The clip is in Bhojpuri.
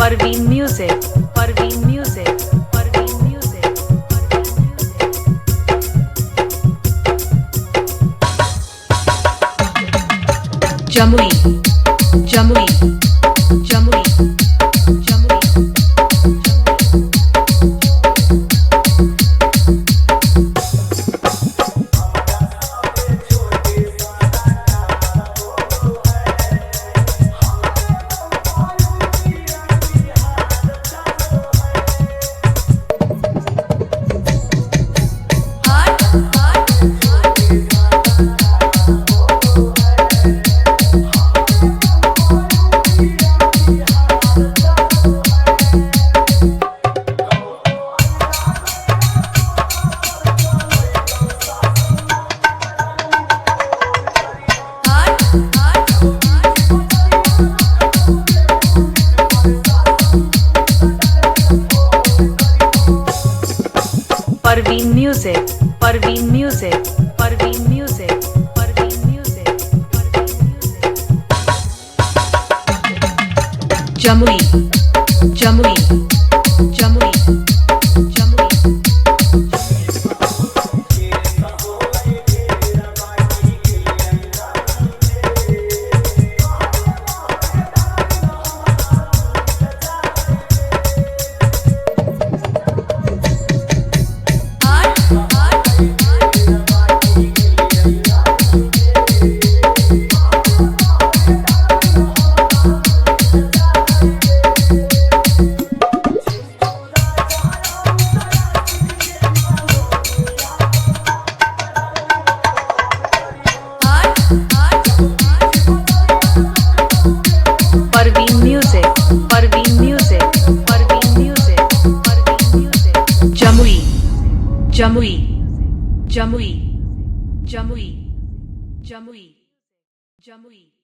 Parveen music, Parveen music, Parveen music, Jamui, Jamui, Jamui, Jamui. Parveen music, Parveen music, Parveen music, Parveen music, Parveen music. Jamui, Jamui, Jamui, Jamui. Parveen music, Parveen music, Parveen music, Parveen music. Jamui, Jamui, Jamui, Jamui, Jamui, Jamui.